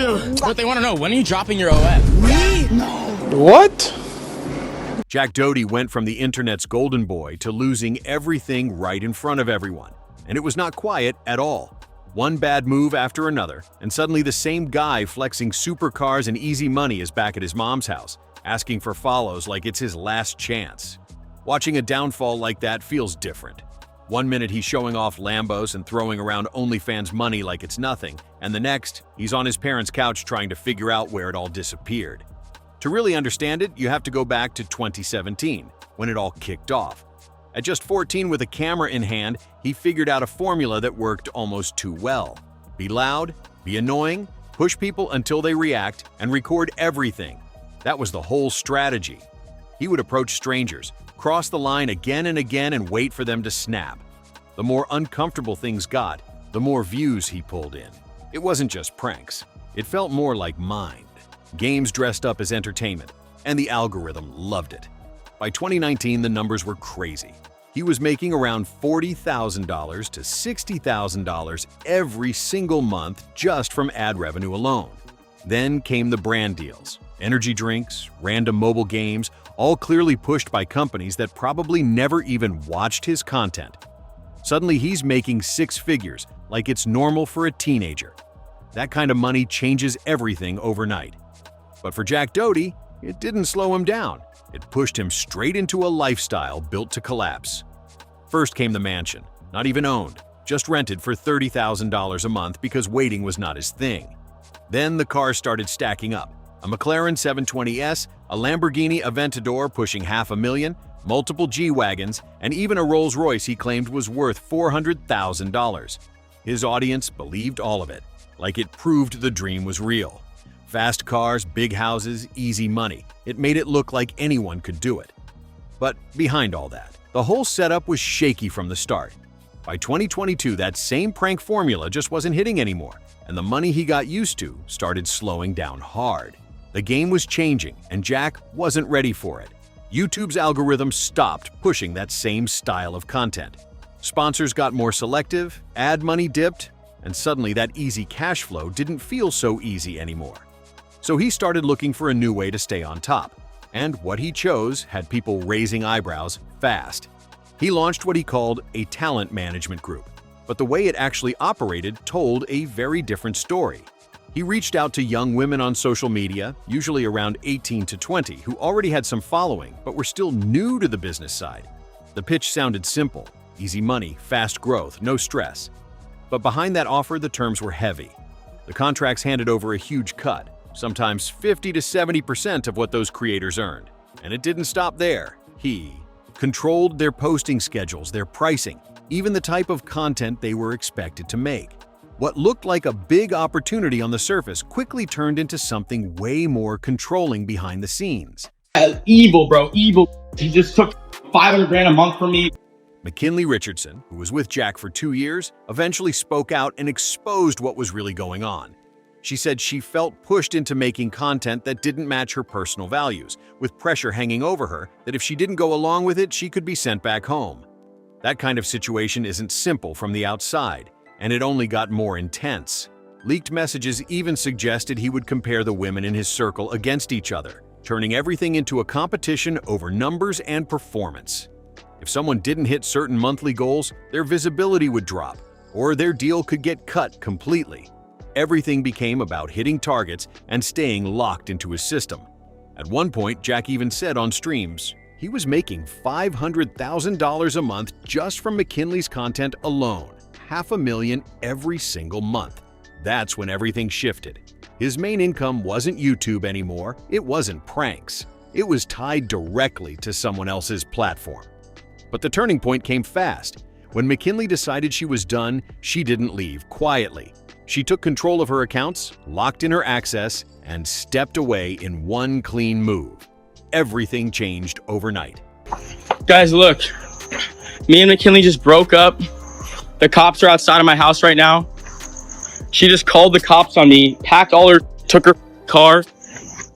you. But they want to know, when are you dropping your OF? Me? No. What? Jack Doherty went from the internet's golden boy to losing everything right in front of everyone. And it was not quiet at all. One bad move after another, and suddenly the same guy flexing supercars and easy money is back at his mom's house, asking for follows like it's his last chance. Watching a downfall like that feels different. One minute he's showing off Lambos and throwing around OnlyFans money like it's nothing, and the next, he's on his parents' couch trying to figure out where it all disappeared. To really understand it, you have to go back to 2017, when it all kicked off. At just 14 with a camera in hand, he figured out a formula that worked almost too well. Be loud, be annoying, push people until they react, and record everything. That was the whole strategy. He would approach strangers, cross the line again and again and wait for them to snap. The more uncomfortable things got, the more views he pulled in. It wasn't just pranks. It felt more like mind. Games dressed up as entertainment, and the algorithm loved it. By 2019, the numbers were crazy. He was making around $40,000 to $60,000 every single month just from ad revenue alone. Then came the brand deals, energy drinks, random mobile games, all clearly pushed by companies that probably never even watched his content. Suddenly he's making six figures like it's normal for a teenager. That kind of money changes everything overnight. But for Jack Doherty, it didn't slow him down. It pushed him straight into a lifestyle built to collapse. First came the mansion, not even owned, just rented for $30,000 a month because waiting was not his thing. Then the cars started stacking up. A McLaren 720S, a Lamborghini Aventador pushing $500,000, multiple G-Wagons, and even a Rolls-Royce he claimed was worth $400,000. His audience believed all of it, like it proved the dream was real. Fast cars, big houses, easy money. It made it look like anyone could do it. But behind all that, the whole setup was shaky from the start. By 2022, that same prank formula just wasn't hitting anymore, and the money he got used to started slowing down hard. The game was changing, and Jack wasn't ready for it. YouTube's algorithm stopped pushing that same style of content. Sponsors got more selective, ad money dipped, and suddenly that easy cash flow didn't feel so easy anymore. So he started looking for a new way to stay on top, and what he chose had people raising eyebrows fast. He launched what he called a talent management group, but the way it actually operated told a very different story. He reached out to young women on social media, usually around 18 to 20, who already had some following but were still new to the business side. The pitch sounded simple: easy money, fast growth, no stress. But behind that offer, the terms were heavy. The contracts handed over a huge cut, sometimes 50 to 70% of what those creators earned. And it didn't stop there. He controlled their posting schedules, their pricing, even the type of content they were expected to make. What looked like a big opportunity on the surface quickly turned into something way more controlling behind the scenes. Evil, bro, evil. He just took $500 a month from me. McKinley Richardson, who was with Jack for 2 years, eventually spoke out and exposed what was really going on. She said she felt pushed into making content that didn't match her personal values, with pressure hanging over her that if she didn't go along with it, she could be sent back home. That kind of situation isn't simple from the outside, and it only got more intense. Leaked messages even suggested he would compare the women in his circle against each other, turning everything into a competition over numbers and performance. If someone didn't hit certain monthly goals, their visibility would drop, or their deal could get cut completely. Everything became about hitting targets and staying locked into his system. At one point, Jack even said on streams, he was making $500,000 a month just from McKinley's content alone, $500,000 every single month. That's when everything shifted. His main income wasn't YouTube anymore, it wasn't pranks. It was tied directly to someone else's platform. But the turning point came fast. When McKinley decided she was done, she didn't leave quietly. She took control of her accounts, locked in her access, and stepped away in one clean move. Everything changed overnight. Guys, look. Me and McKinley just broke up. The cops are outside of my house right now. She just called the cops on me, packed all her, took her car,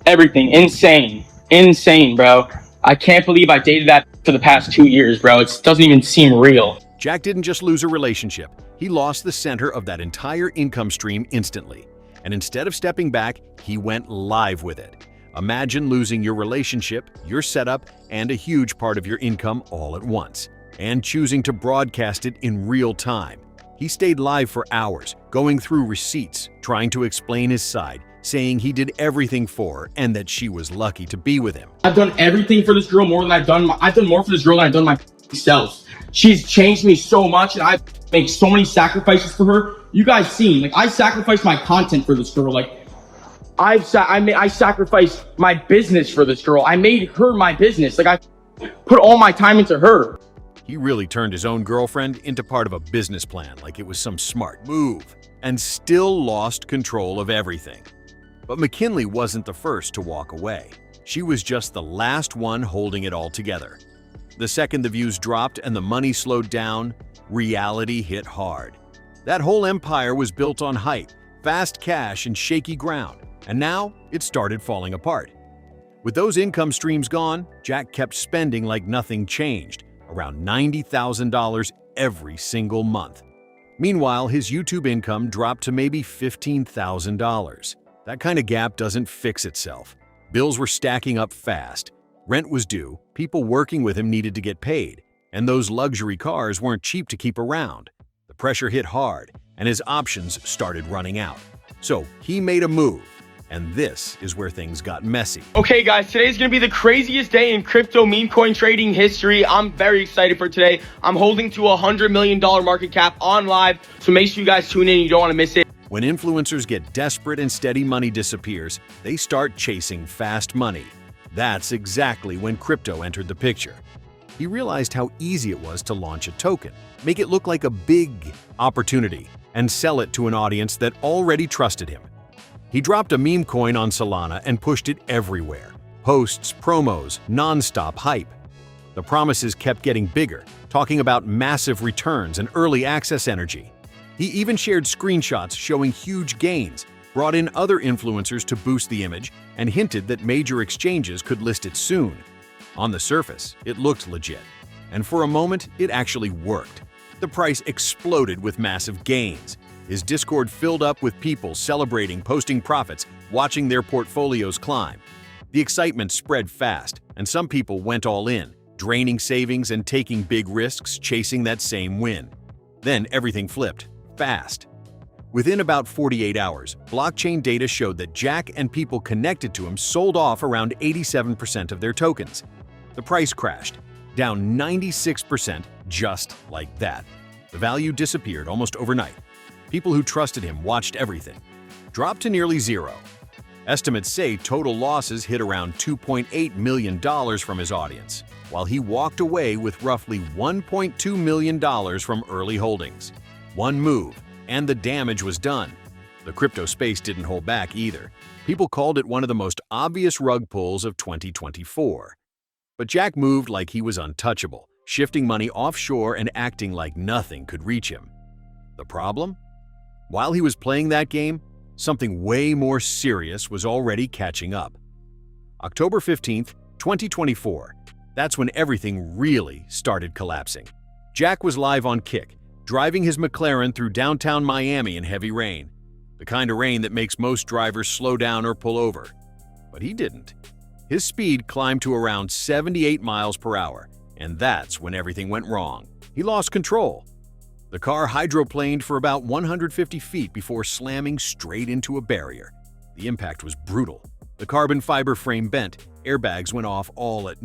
everything. Insane. Insane, bro. I can't believe I dated that for the past 2 years, bro. It doesn't even seem real. Jack didn't just lose a relationship. He lost the center of that entire income stream instantly. And instead of stepping back, he went live with it. Imagine losing your relationship, your setup, and a huge part of your income all at once, and choosing to broadcast it in real time. He stayed live for hours, going through receipts, trying to explain his side, saying he did everything for her and that she was lucky to be with him. I've done everything for this girl more than I've done more for this girl than I've done myself. She's changed me so much, and I've made so many sacrifices for her. You guys seen, like, I sacrificed my content for this girl. Like, I sacrificed my business for this girl. I made her my business. Like, I put all my time into her. He really turned his own girlfriend into part of a business plan like it was some smart move, and still lost control of everything. But McKinley wasn't the first to walk away. She was just the last one holding it all together. The second the views dropped and the money slowed down, reality hit hard. That whole empire was built on hype, fast cash, and shaky ground, and now it started falling apart. With those income streams gone, Jack kept spending like nothing changed, around $90,000 every single month. Meanwhile, his YouTube income dropped to maybe $15,000. That kind of gap doesn't fix itself. Bills were stacking up fast. Rent was due, people working with him needed to get paid, and those luxury cars weren't cheap to keep around. The pressure hit hard, and his options started running out. So he made a move, and this is where things got messy. Okay guys, today's gonna be the craziest day in crypto meme coin trading history. I'm very excited for today. I'm holding to a $100 million market cap on live, so make sure you guys tune in, you don't wanna miss it. When influencers get desperate and steady money disappears, they start chasing fast money. That's exactly when crypto entered the picture. He realized how easy it was to launch a token, make it look like a big opportunity, and sell it to an audience that already trusted him. He dropped a meme coin on Solana and pushed it everywhere. Posts, promos, non-stop hype. The promises kept getting bigger, talking about massive returns and early access energy. He even shared screenshots showing huge gains, brought in other influencers to boost the image, and hinted that major exchanges could list it soon. On the surface, it looked legit. And for a moment, it actually worked. The price exploded with massive gains. His Discord filled up with people celebrating, posting profits, watching their portfolios climb. The excitement spread fast, and some people went all in, draining savings and taking big risks, chasing that same win. Then everything flipped, fast. Within about 48 hours, blockchain data showed that Jack and people connected to him sold off around 87% of their tokens. The price crashed, down 96% just like that. The value disappeared almost overnight. People who trusted him watched everything. Dropped to nearly zero. Estimates say total losses hit around $2.8 million from his audience, while he walked away with roughly $1.2 million from early holdings. One move, and the damage was done. The crypto space didn't hold back either. People called it one of the most obvious rug pulls of 2024. But Jack moved like he was untouchable, shifting money offshore and acting like nothing could reach him. The problem? While he was playing that game, something way more serious was already catching up. October 15th, 2024. That's when everything really started collapsing. Jack was live on Kick, driving his McLaren through downtown Miami in heavy rain. The kind of rain that makes most drivers slow down or pull over. But he didn't. His speed climbed to around 78 miles per hour, and that's when everything went wrong. He lost control. The car hydroplaned for about 150 feet before slamming straight into a barrier. The impact was brutal. The carbon fiber frame bent, airbags went off all at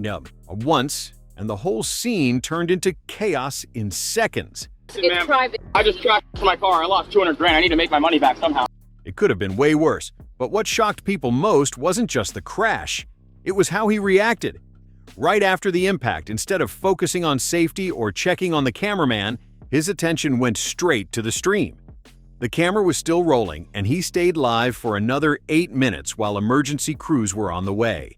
once, and the whole scene turned into chaos in seconds. It's private. I just crashed my car. I lost 200 grand. I need to make my money back somehow. It could have been way worse, but what shocked people most wasn't just the crash. It was how he reacted. Right after the impact, instead of focusing on safety or checking on the cameraman, his attention went straight to the stream. The camera was still rolling, and he stayed live for another 8 minutes while emergency crews were on the way.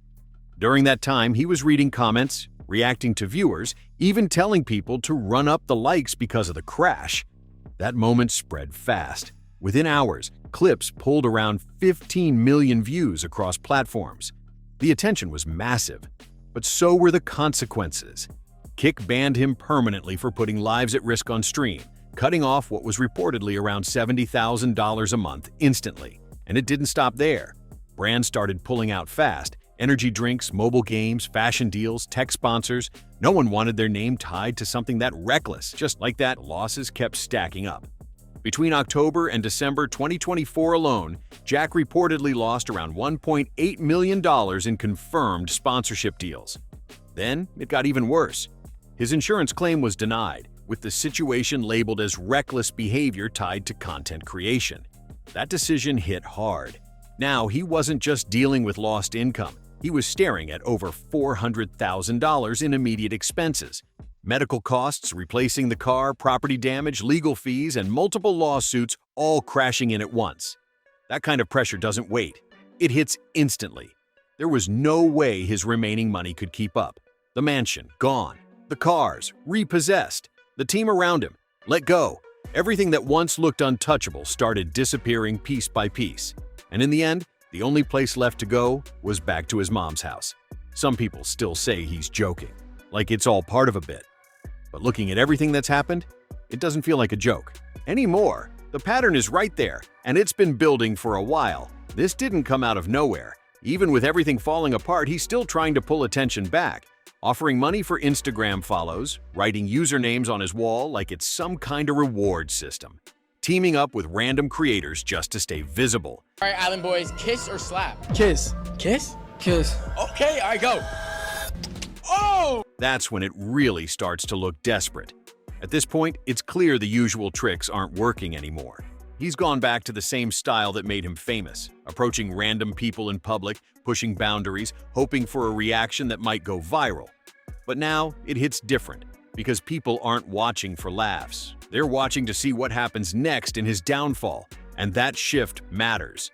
During that time, he was reading comments, reacting to viewers, even telling people to run up the likes because of the crash. That moment spread fast. Within hours, clips pulled around 15 million views across platforms. The attention was massive, but so were the consequences. Kick banned him permanently for putting lives at risk on stream, cutting off what was reportedly around $70,000 a month instantly. And it didn't stop there. Brands started pulling out fast. Energy drinks, mobile games, fashion deals, tech sponsors. No one wanted their name tied to something that reckless. Just like that, losses kept stacking up. Between October and December 2024 alone, Jack reportedly lost around $1.8 million in confirmed sponsorship deals. Then it got even worse. His insurance claim was denied, with the situation labeled as reckless behavior tied to content creation. That decision hit hard. Now, he wasn't just dealing with lost income. He was staring at over $400,000 in immediate expenses. Medical costs, replacing the car, property damage, legal fees, and multiple lawsuits all crashing in at once. That kind of pressure doesn't wait. It hits instantly. There was no way his remaining money could keep up. The mansion, gone. The cars, repossessed. The team around him, let go. Everything that once looked untouchable started disappearing piece by piece. And in the end, the only place left to go was back to his mom's house. Some people still say he's joking, like it's all part of a bit. But looking at everything that's happened, it doesn't feel like a joke anymore. The pattern is right there, and it's been building for a while. This didn't come out of nowhere. Even with everything falling apart, he's still trying to pull attention back, offering money for Instagram follows, writing usernames on his wall like it's some kind of reward system, teaming up with random creators just to stay visible. All right, Island Boys, kiss or slap? Kiss. Kiss? Kiss. Okay, all right, go. Oh! That's when it really starts to look desperate. At this point, it's clear the usual tricks aren't working anymore. He's gone back to the same style that made him famous, approaching random people in public, pushing boundaries, hoping for a reaction that might go viral. But now, it hits different, because people aren't watching for laughs. They're watching to see what happens next in his downfall, and that shift matters.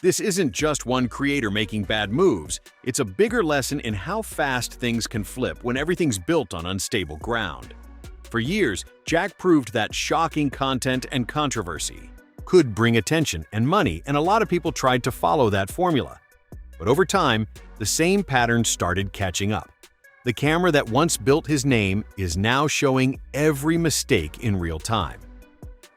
This isn't just one creator making bad moves, it's a bigger lesson in how fast things can flip when everything's built on unstable ground. For years, Jack proved that shocking content and controversy could bring attention and money, and a lot of people tried to follow that formula. But over time, the same pattern started catching up. The camera that once built his name is now showing every mistake in real time.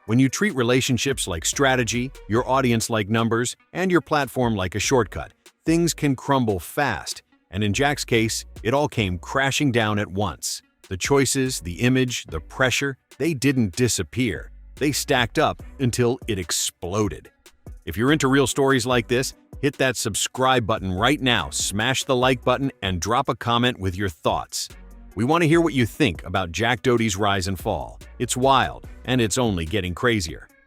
When you treat relationships like strategy, your audience like numbers, and your platform like a shortcut, things can crumble fast. And in Jack's case, it all came crashing down at once. The choices, the image, the pressure, they didn't disappear. They stacked up until it exploded. If you're into real stories like this, hit that subscribe button right now, smash the like button, and drop a comment with your thoughts. We want to hear what you think about Jack Doherty's rise and fall. It's wild, and it's only getting crazier.